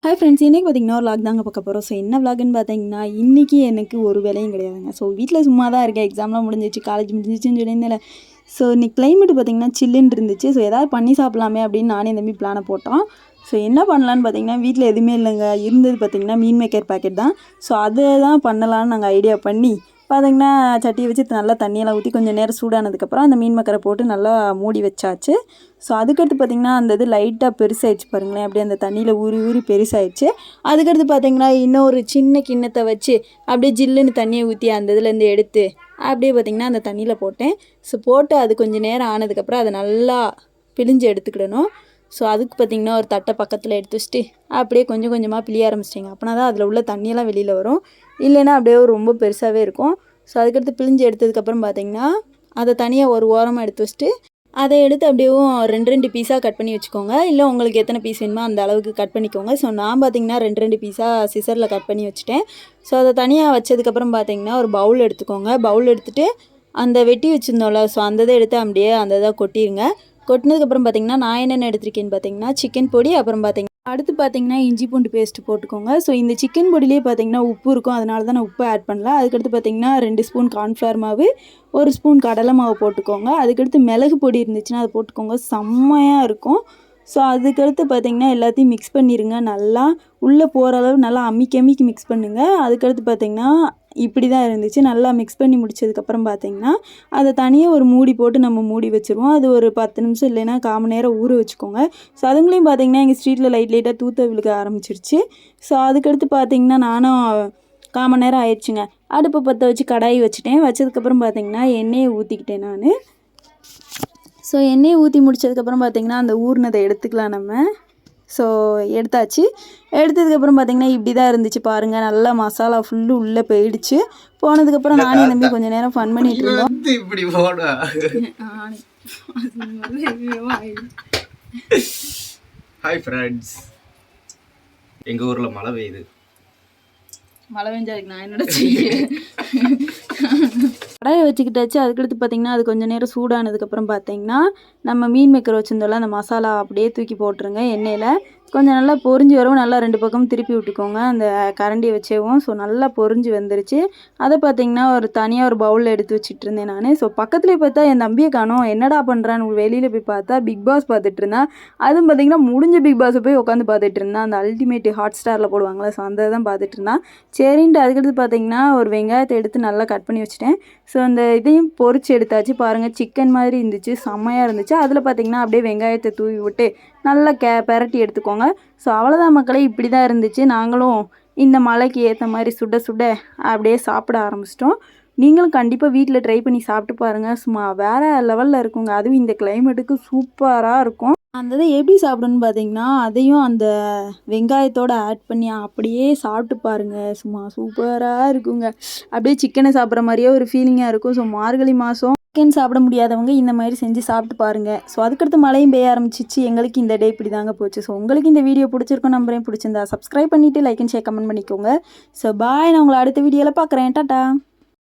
Hi friends, இன்றைக்கி பார்த்திங்கன்னா ஒரு விளாக் தாங்க பார்க்க போகிறோம். ஸோ என்ன விளாக்னு பார்த்தீங்கன்னா, இன்றைக்கி எனக்கு ஒரு வேலையும் கிடையாதுங்க. ஸோ வீட்டில் சும்மா தான் இருக்கேன். எக்ஸாம்லாம் முடிஞ்சிச்சு, காலேஜ் முடிஞ்சிச்சுன்னு சொல்லியிருந்தேன். ஸோ இன்றைக்கி கிளைமேட் பார்த்திங்கன்னா சில்லுன்னு இருந்துச்சு. ஸோ எதாவது பண்ணி சாப்பிட்லாமே அப்படின்னு நானே தம்பி பிளானை போட்டோம். ஸோ என்ன பண்ணலான்னு பார்த்தீங்கன்னா, வீட்டில் எதுவுமே இல்லைங்க. இருந்தது பார்த்திங்கன்னா மீன் மேக்கர் பேக்கெட் தான். ஸோ அதை தான் பண்ணலான்னு நாங்கள் ஐடியா பண்ணி பார்த்திங்கன்னா சட்டியை வச்சு நல்லா தண்ணியெல்லாம் ஊற்றி கொஞ்சம் நேரம் சூடானதுக்கப்புறம் அந்த மீன் மக்கரை போட்டு நல்லா மூடி வச்சாச்சு. ஸோ அதுக்கடுத்து பார்த்திங்கன்னா அந்த இது லைட்டாக பெருசாகிடுச்சு பாருங்களேன். அப்படியே அந்த தண்ணியில் ஊறி ஊறி பெருசாகிடுச்சு. அதுக்கடுத்து பார்த்திங்கன்னா இன்னொரு சின்ன கிண்ணத்தை வச்சு அப்படியே ஜில்லுன்னு தண்ணியை ஊற்றி அந்த இதுலேருந்து எடுத்து அப்படியே பார்த்திங்கன்னா அந்த தண்ணியில் போட்டேன். ஸோ போட்டு அது கொஞ்சம் நேரம் ஆனதுக்கப்புறம் அதை நல்லா பிழிஞ்சு எடுத்துக்கிடணும். ஸோ அதுக்கு பார்த்திங்கன்னா ஒரு தட்டை பக்கத்தில் எடுத்து வச்சுட்டு அப்படியே கொஞ்சம் கொஞ்சமாக பிழிய ஆரம்பிச்சிட்டிங்க. அப்படின்னா தான் அதில் உள்ள தண்ணியெல்லாம் வெளியில் வரும். இல்லைன்னா அப்படியே ரொம்ப பெருசாகவே இருக்கும். ஸோ அதுக்கடுத்து பிழிஞ்சு எடுத்ததுக்கப்புறம் பார்த்திங்கன்னா அதை தனியாக ஒரு ஓரமாக எடுத்து வச்சுட்டு அதை எடுத்து அப்படியேவும் ரெண்டு பீஸாக கட் பண்ணி வச்சுக்கோங்க. இல்லை உங்களுக்கு எத்தனை பீஸ் வேணுமோ அந்த அளவுக்கு கட் பண்ணிக்கோங்க. ஸோ நான் பார்த்திங்கன்னா ரெண்டு பீஸாக சிசரில் கட் பண்ணி வச்சுட்டேன். ஸோ அதை தனியாக வச்சதுக்கப்புறம் பார்த்திங்கன்னா ஒரு பவுல் எடுத்துக்கோங்க. பவுல் எடுத்துகிட்டு அந்த வெட்டி வச்சுருந்தோம்ல, ஸோ அந்த இதை எடுத்து அப்படியே அந்த இதை கொட்டிடுங்க. கொட்டினதுக்கப்புறம் பார்த்திங்கன்னா நான் என்னென்ன எடுத்துருக்கேன்னு பார்த்திங்கன்னா சிக்கன் பொடி, அப்புறம் பார்த்திங்கன்னா அடுத்து பார்த்திங்கன்னா இஞ்சி பூண்டு பேஸ்ட்டு போட்டுக்கோங்க. ஸோ இந்த சிக்கன் பொடியிலே பார்த்திங்கன்னா உப்பு இருக்கும், அதனால தான் நான் உப்பு ஆட் பண்ணல. அதுக்கடுத்து பார்த்திங்கன்னா 2 ஸ்பூன் கார்ன்ஃப்ளவர் மாவு, 1 ஸ்பூன் கடலை மாவு போட்டுக்கோங்க. அதுக்கடுத்து மிளகு பொடி இருந்துச்சுன்னா அதை போட்டுக்கோங்க, செம்மையாக இருக்கும். ஸோ அதுக்கடுத்து பார்த்திங்கன்னா எல்லாத்தையும் மிக்ஸ் பண்ணிடுங்க. நல்லா உள்ளே போகிற அளவு நல்லா அம்மிக்கு மிக்ஸ் பண்ணுங்கள். அதுக்கடுத்து பார்த்திங்கன்னா இப்படி தான் இருந்துச்சு. நல்லா மிக்ஸ் பண்ணி முடிச்சதுக்கப்புறம் பார்த்திங்கன்னா அதை தனியாக ஒரு மூடி போட்டு நம்ம மூடி வச்சுருவோம். அது ஒரு 10 நிமிஷம் இல்லைன்னா 1/4 மணி நேரம் ஊற வச்சுக்கோங்க. ஸோ அதுங்களையும் பார்த்திங்கன்னா எங்கள் ஸ்ட்ரீட்டில் லைட்டாக தூத்த விழுக ஆரம்பிச்சிருச்சு. ஸோ அதுக்கடுத்து பார்த்திங்கன்னா நானும் 1/4 மணி நேரம் ஆயிடுச்சுங்க. அடுப்பை பற்ற வச்சு கடாயி வச்சுட்டேன். வச்சதுக்கப்புறம் பார்த்திங்கன்னா எண்ணெயை ஊற்றிக்கிட்டேன் நான். ஸோ எண்ணெயை ஊற்றி முடிச்சதுக்கப்புறம் பார்த்திங்கன்னா அந்த ஊறினதை எடுத்துக்கலாம் நம்ம. ஸோ எடுத்தாச்சு. எடுத்ததுக்கப்புறம் பார்த்திங்கன்னா இப்படி தான் இருந்துச்சு பாருங்கள். நல்லா மசாலா ஃபுல்லு உள்ளே போயிடுச்சு. போனதுக்கப்புறம் நானே தம்பி கொஞ்சம் நேரம் ஃபன் பண்ணிகிட்டு இருந்தோம். இப்படி ஹாய் ஃப்ரெண்ட்ஸ், எங்கள் ஊரில் மழை பெய்யுது. மழை பெஞ்சாருக்கு நான் என்னோட செய்ய கடாயை வச்சுக்கிட்டாச்சு. அதுக்கடுத்து பார்த்திங்கன்னா அது கொஞ்சம் நேரம் சூடானதுக்கப்புறம் பார்த்திங்கன்னா நம்ம மீன் மேக்கர் வச்சுருந்தோம்ல அந்த மசாலா அப்படியே தூக்கி போட்டுருங்க. எண்ணெயில் கொஞ்சம் நல்லா பொரிஞ்சு வரவும் நல்லா 2 பக்கமும் திருப்பி விட்டுக்கோங்க அந்த கரண்டியை வச்சேவும். ஸோ நல்லா பொரிஞ்சு வந்துருச்சு. அதை பார்த்திங்கன்னா ஒரு தனியாக ஒரு பவுலில் எடுத்து வச்சுட்டு இருந்தேன் நான். ஸோ பக்கத்துலேயே பார்த்தா என் தம்பியை காணோம். என்னடா பண்ணுறான்னு வெளியில் போய் பார்த்தா பிக் பாஸ் பார்த்துட்டு இருந்தான். அதுவும் பார்த்திங்கன்னா முடிஞ்ச பிக் பாஸை போய் உட்காந்து பார்த்துட்டு இருந்தான். அந்த அல்டிமேட் ஹாட் ஸ்டாரில் போடுவாங்களே, ஸோ அந்த தான் பார்த்துட்டு இருந்தான். சரின்ட்டு அதுக்கடுத்து பார்த்திங்கன்னா ஒரு வெங்காயத்தை எடுத்து நல்லா கட் பண்ணி வச்சுட்டேன். ஸோ அந்த இதையும் பொரிச்சு எடுத்தாச்சு பாருங்கள். சிக்கன் மாதிரி இருந்துச்சு, செம்மையாக இருந்துச்சு. அதில் பார்த்திங்கன்னா அப்படியே வெங்காயத்தை தூவி விட்டு நல்லா பெரட்டி எடுத்துக்கோங்க. ஸோ அவ்வளோதான் மக்களே, இப்படி தான் இருந்துச்சு. நாங்களும் இந்த மழைக்கு ஏற்ற மாதிரி சுட சுட அப்படியே சாப்பிட ஆரம்பிச்சிட்டோம். நீங்களும் கண்டிப்பாக வீட்டில் ட்ரை பண்ணி சாப்பிட்டு பாருங்கள். சும்மா வேறு லெவலில் இருக்குங்க. அதுவும் இந்த கிளைமேட்டுக்கு சூப்பராக இருக்கும். அந்த இதை எப்படி சாப்பிடணும்னு பார்த்தீங்கன்னா அதையும் அந்த வெங்காயத்தோடு ஆட் பண்ணி அப்படியே சாப்பிட்டு பாருங்கள். சும்மா சூப்பராக இருக்குங்க. அப்படியே சிக்கனை சாப்பிட்ற மாதிரியே ஒரு ஃபீலிங்காக இருக்கும். ஸோ மார்கழி மாதம் சிக்கன் சாப்பிட முடியாதவங்க இந்த மாதிரி செஞ்சு சாப்பிட்டு பாருங்கள். ஸோ அதுக்கடுத்து மழையும் பெய்ய ஆரம்பிச்சிச்சு. எங்களுக்கு இந்த டே இப்படி தாங்க போச்சு. ஸோ உங்களுக்கு இந்த வீடியோ பிடிச்சிருக்கும் நம்புறேன். பிடிச்சிருந்தா சப்ஸ்கிரைப் பண்ணிவிட்டு லைக் அண்ட் ஷேர் கமெண்ட் பண்ணிக்கோங்க. ஸோ பாய், நான் உங்களை அடுத்த வீடியோவில் பார்க்குறேன். டாட்டா.